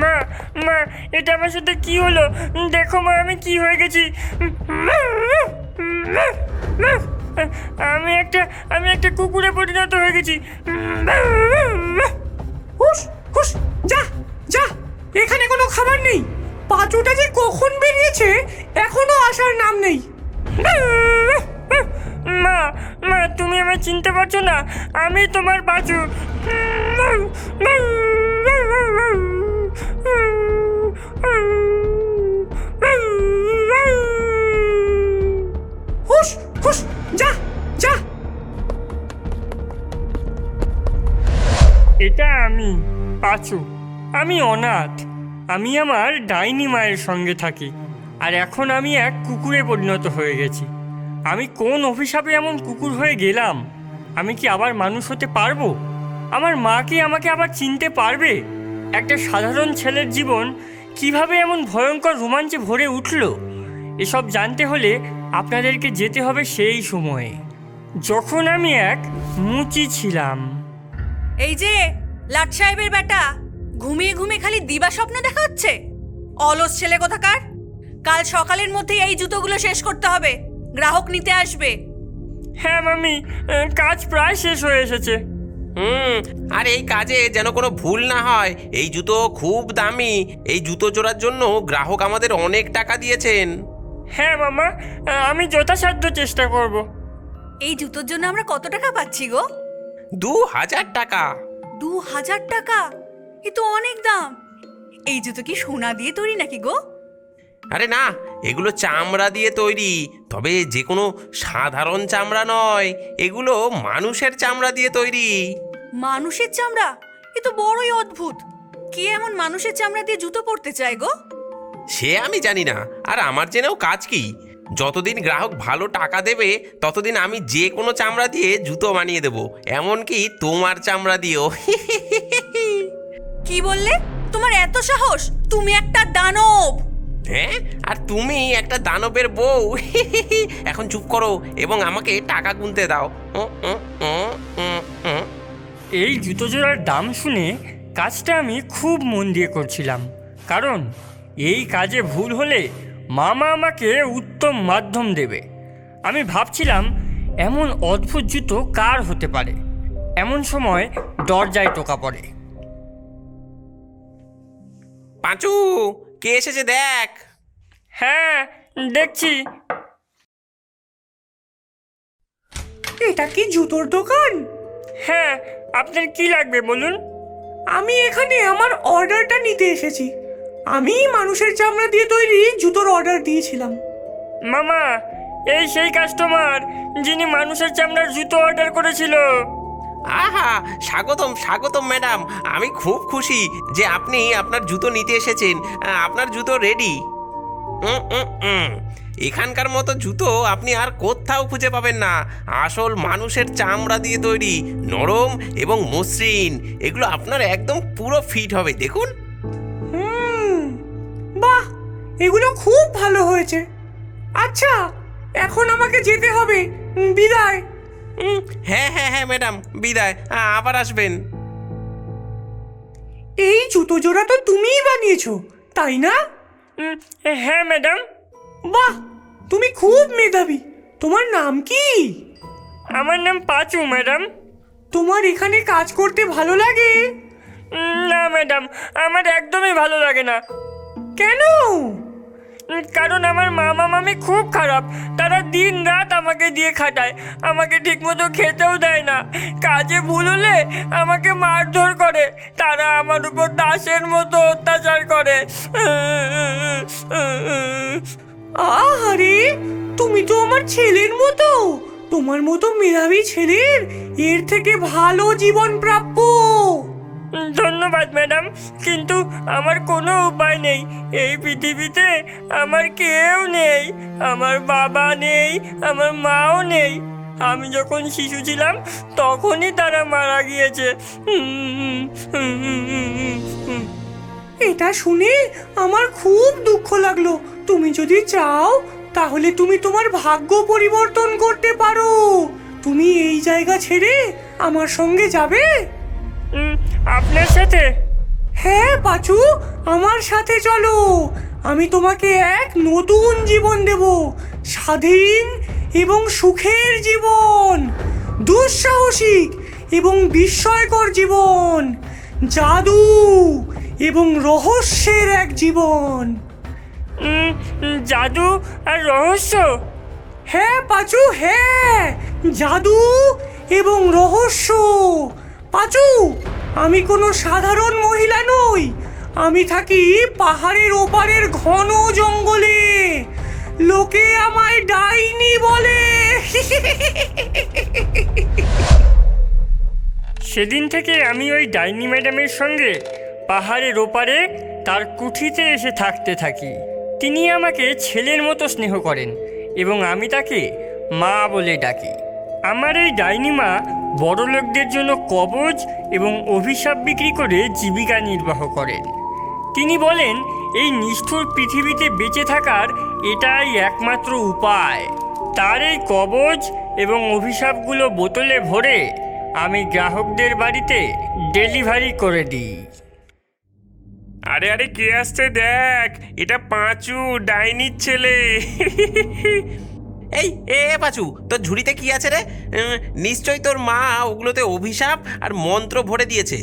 মা মা, এটা আমার সাথে কি হলো? দেখো মা, আমি কি হয়ে গেছি। আমি একটা কুকুরে পরিণত হয়ে গেছি। হুস হুস, যা যা, এখানে কোনো খাবার নেই। পাঁচুটা যে কখন বেরিয়েছে এখনো আসার নাম নেই। মা মা, তুমি আমায় চিনতে পারছো না? আমি তোমার বাছু। হুস হুস, যা যা। এটা আমি পাঁচু। আমি অনাথ। আমি আমার ডাইনি মায়ের সঙ্গে থাকি, আর এখন আমি এক কুকুরে পরিণত হয়ে গেছি। আমি কোন অভিশাপে এমন কুকুর হয়ে গেলাম? আমি কি আবার মানুষ হতে পারবো? আমার মা কি আমাকে আবার চিনতে পারবে? একটা সাধারণ ছেলের জীবন কিভাবে এমন ভয়ঙ্কর রোমাঞ্চে ভরে উঠল, এসব জানতে হলে আপনাদেরকে যেতে হবে সেই সময়ে, যখন আমি এক মুচি ছিলাম। এই যে লাট সাহেবের বেটা, ঘুমিয়ে ঘুমিয়ে খালি দিবা স্বপ্ন দেখা হচ্ছে। অলস ছেলে কোথাকার। কাল সকালের মধ্যে এই জুতোগুলো শেষ করতে হবে, গ্রাহক নিতে আসবে। হ্যাঁ মামি, কাজ প্রায় শেষ হয়ে এসেছে। আর এই কাজে যেন কোনো ভুল না হয়। এই জুতো খুব দামি। এই জুতো জোড়ার জন্য গ্রাহক আমাদের অনেক টাকা দিয়েছেন। হ্যাঁ মামা, আমি যথাসাধ্য চেষ্টা করব। এই জুতোর জন্য আমরা কত টাকা পাচ্ছি গো? 2000 টাকা। 2000 টাকা? এ তো অনেক দাম। এই জুতো কি সোনা দিয়ে তৈরি নাকি গো? আরে না, এগুলো চামড়া দিয়ে তৈরি। তবে যে কোনো সাধারণ চামড়া নয়, এগুলো মানুষের চামড়া দিয়ে তৈরি। মানুষের চামড়া? এ তো বড়ই অদ্ভুত। কে এমন মানুষের চামড়া দিয়ে জুতো পরতে চায় গো? সে আমি জানি না, আর আমার জেনেও কাজ কি। যতদিন গ্রাহক ভালো টাকা দেবে ততদিন আমি যে কোনো চামড়া দিয়ে জুতো বানিয়ে দেবো, এমনকি তোমার চামড়া দিয়েও। কি বললে? তোমার এত সাহস? তুমি একটা দানব। হ্যাঁ, আর তুমি একটা দানবের বউ। এখন চুপ করো এবং আমাকে টাকা গুনতে দাও। এই জুতো জোড়ার দাম শুনে কাজটা আমি খুব মন দিয়ে করছিলাম, কারণ এই কাজে ভুল হলে মামা আমাকে উত্তম মাধ্যম দেবে। আমি ভাবছিলাম এমন অদ্ভুত জুতো কার হতে পারে। এমন সময় দরজায় টোকা পড়ে। পাঁচু, কে এসেছে দেখ। হ্যাঁ, দেখছি। এটা কি জুতোর দোকান? হ্যাঁ, আপনার কি লাগবে বলুন? আমি এখানে আমার অর্ডারটা নিতে এসেছি। আমি মানুষের চামড়া দিয়ে তৈরি জুতোর অর্ডার দিয়েছিলাম। মামা, এই সেই কাস্টমার যিনি মানুষের চামড়ার জুতো অর্ডার করেছিল। আহা, স্বাগতম স্বাগতম ম্যাডাম। আমি খুব খুশি যে আপনি আপনার জুতো নিতে এসেছেন। আপনার জুতো রেডি। এখানকার মতো জুতো আপনি আর কোথাও খুঁজে পাবেন না। আসল মানুষের চামড়া দিয়ে তৈরি, নরম এবং মসৃণ। এগুলো আপনার একদম পুরো ফিট হবে, দেখুন। বাহ, এগুলো খুব ভালো হয়েছে। আচ্ছা, এখন আমাকে যেতে হবে। বিদায়। হ্যাঁ হ্যাঁ হ্যাঁ ম্যাডাম, বিদায়। আবার আসবেন। এই জুতো জোড়া তো তুমিই বানিয়েছো, তাই না? হ্যাঁ ম্যাডাম। বাহ, তুমি খুব মেধাবী। তোমার নাম কি? আমার নাম পাঁচু ম্যাডাম। তোমার এখানে কাজ করতে ভালো লাগে? না ম্যাডাম, আমার একদমই ভালো লাগে না। কেন? কারণ আমার মামা মামি খুব খারাপ। তারা দিন রাত আমাকে দিয়ে খাটায়, আমাকে ঠিকমতো খেতেও দেয় না। কাজে ভুল হলে আমাকে মারধর করে। তারা আমার উপর দাসের মতো অত্যাচার করে। আহারে, তুমি তো আমার ছেলের মতো। তোমার মতো মেধাবী ছেলের এর থেকে ভালো জীবন প্রাপ্য। ধন্যবাদ ম্যাডাম, কিন্তু আমার কোনো উপায় নেই। এই পৃথিবীতে আমার কেউ নেই। আমার বাবা নেই, আমার মাও নেই। আমি যখন শিশু ছিলাম তখনই তারা মারা গিয়েছে। এটা শুনে আমার খুব দুঃখ লাগলো। তুমি যদি চাও তাহলে তুমি তোমার ভাগ্য পরিবর্তন করতে পারো। তুমি এই জায়গা ছেড়ে আমার সঙ্গে যাবে। আপনার সাথে? হ্যাঁ পাঁচু, আমার সাথে চলো। আমি তোমাকে এক নতুন জীবন দেব, স্বাধীন এবং সুখের জীবন, দুঃসাহসিক এবং বিস্ময়কর জীবন, জাদু এবং রহস্যের এক জীবন। জাদু আর রহস্য? হ্যাঁ পাঁচু, হ্যাঁ, জাদু এবং রহস্য। পাঁচু, আমি কোনো সাধারণ মহিলা নই। আমি থাকি পাহাড়ের ওপারের ঘন জঙ্গলে। লোকে আমায় ডাইনি বলে। সেদিন থেকে আমি ওই ডাইনি ম্যাডামের সঙ্গে পাহাড়ের ওপারে তার কুঠিতে এসে থাকতে থাকি। তিনি আমাকে ছেলের মতো স্নেহ করেন এবং আমি তাকে মা বলে ডাকি। আমার এই ডাইনি মা বড়লোকদের জন্য কবজ এবং অভিশাপ বিক্রি করে জীবিকা নির্বাহ করেন। তিনি বলেন এই নিষ্ঠুর পৃথিবীতে বেঁচে থাকার এটাই একমাত্র উপায়। তার এই কবজ এবং অভিশাপগুলো বোতলে ভরে আমি গ্রাহকদের বাড়িতে ডেলিভারি করে দিই। আরে আরে কে আসছে দেখ, এটা পাঁচু, ডাইনির ছেলে। এই এ পাচু, তোর ঝুড়িতে কি আছে রে? নিশ্চয়ই তোর মা ওগুলোতে অভিশাপ আর মন্ত্র ভরে দিয়েছে।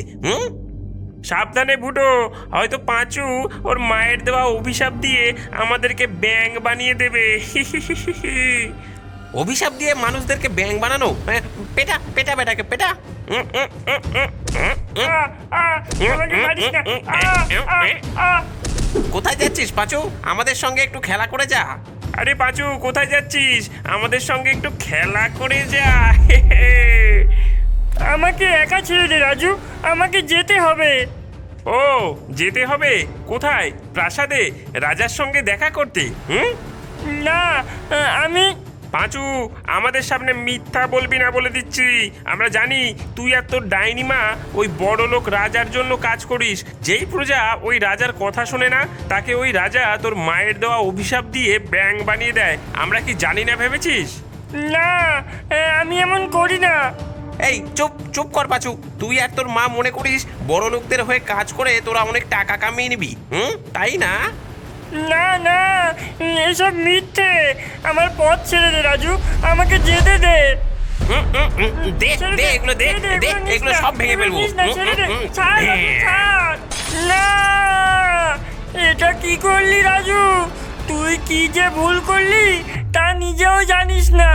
সাবধানে ফুটো, হয়তো পাঁচু ওর মায়ের দেওয়া অভিশাপ দিয়ে আমাদেরকে ব্যাঙ বানিয়ে দেবে। অভিশাপ দিয়ে মানুষদেরকে ব্যাঙ বানানো? পেটা পেটা বেটাকে পেটা। আমাকে মারিস না। কোথায় যাচ্ছিস পাচু? আমাদের সঙ্গে একটু খেলা করে যা। আরে পাঁচু, কোথায় যাচ্ছিস? আমাদের সঙ্গে একটু খেলা করে যা। আমাকে একা ছেড়ে দে রাজু, আমাকে যেতে হবে। ও, যেতে হবে? কোথায়? প্রাসাদে রাজার সঙ্গে দেখা করতে? না, আমি পাঁচু, আমাদের সামনে মিথ্যা বলবি না বলে দিচ্ছি। আমরা জানি তুই আর তোর ডাইনিমা ওই বড় লোক রাজার জন্য কাজ করিস। যেই প্রজা ওই রাজার কথা শোনে না, তাকে ওই রাজা তোর মায়ের দেওয়া অভিশাপ দিয়ে ব্যাঙ বানিয়ে দেয়। আমরা কি জানি না ভেবেছিস? না, আমি এমন করি না। এই চুপ চুপ কর পাচু, তুই আর তোর মা মনে করিস বড় লোকদের হয়ে কাজ করে তোরা অনেক টাকা কামিয়ে নিবি, তাই না? না না, এসব মিথ্যে। আমার পথ ছেড়ে দে রাজু, আমাকে যেতে দে। দে দে এগুলো, দে দে এগুলো সব ভেঙে ফেলবো। না, এটা কি করলি রাজু? তুই কি যে ভুল করলি তা নিজেও জানিস না।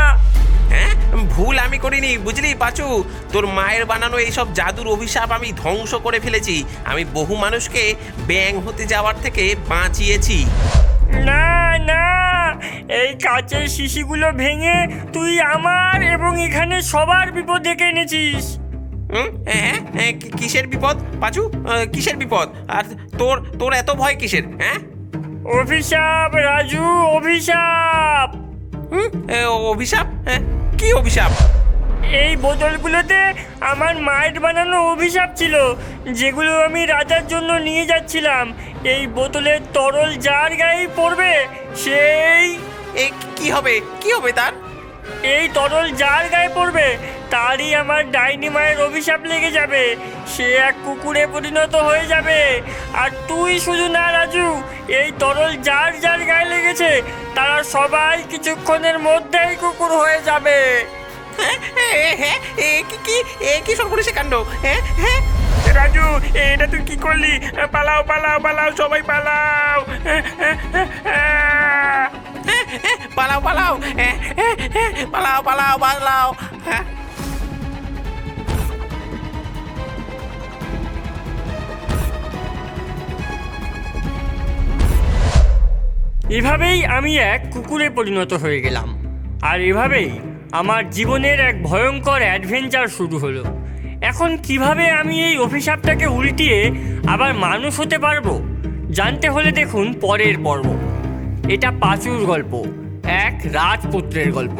হ্যাঁ, ভুল আমি করিনি বুঝলি পাচু। তোর মায়ের বানানো এইসব জাদুর অভিশাপ আমি ধ্বংস করে ফেলেছি। আমি বহু মানুষকে ব্যাঙ হতে যাওয়ার থেকে বাঁচিয়েছি। না না, এই কাচের শিশিগুলো ভেঙে তুই আমার এবং এখানে সবার বিপদ ডেকে এনেছিস। হ্যাঁ, কিসের বিপদ পাচু? কিসের বিপদ? আর তোর তোর এত ভয় কিসের? হ্যাঁ, অভিশাপ রাজু, অভিশাপ। অভিশাপ? কি অভিশাপ? এই বোতলগুলোতে আমার মায়ের বানানো অভিশাপ ছিল, যেগুলো আমি রাজার জন্য নিয়ে যাচ্ছিলাম। এই বোতলের তরল যার গায়ে পড়বে সেই কি হবে? কি হবে তার? এই তরল যার গায়ে পড়বে তারই আমার ডাইনি মায়ের অভিশাপ লেগে যাবে। সে এক কুকুরে পরিণত হয়ে যাবে। আর তুই শুধু না রাজু, এই তরল যার যার গায়ে লেগেছে তারা সবাই কিছুক্ষণের মধ্যেই কুকুর হয়ে যাবে। কি সর্বনেশে কাণ্ড! রাজু, এটা তুই কি করলি? পালাও পালাও পালাও, সবাই পালাও। পালাও পালাও, পালাও পালাও পালাও। এভাবেই আমি এক কুকুরে পরিণত হয়ে গেলাম। আর এভাবেই আমার জীবনের এক ভয়ঙ্কর অ্যাডভেঞ্চার শুরু হলো। এখন কিভাবে আমি এই অভিশাপটাকে উল্টিয়ে আবার মানুষ হতে পারবো, জানতে হলে দেখুন পরের পর্ব। এটা পাঁচুর গল্প, এক রাজপুত্রের গল্প।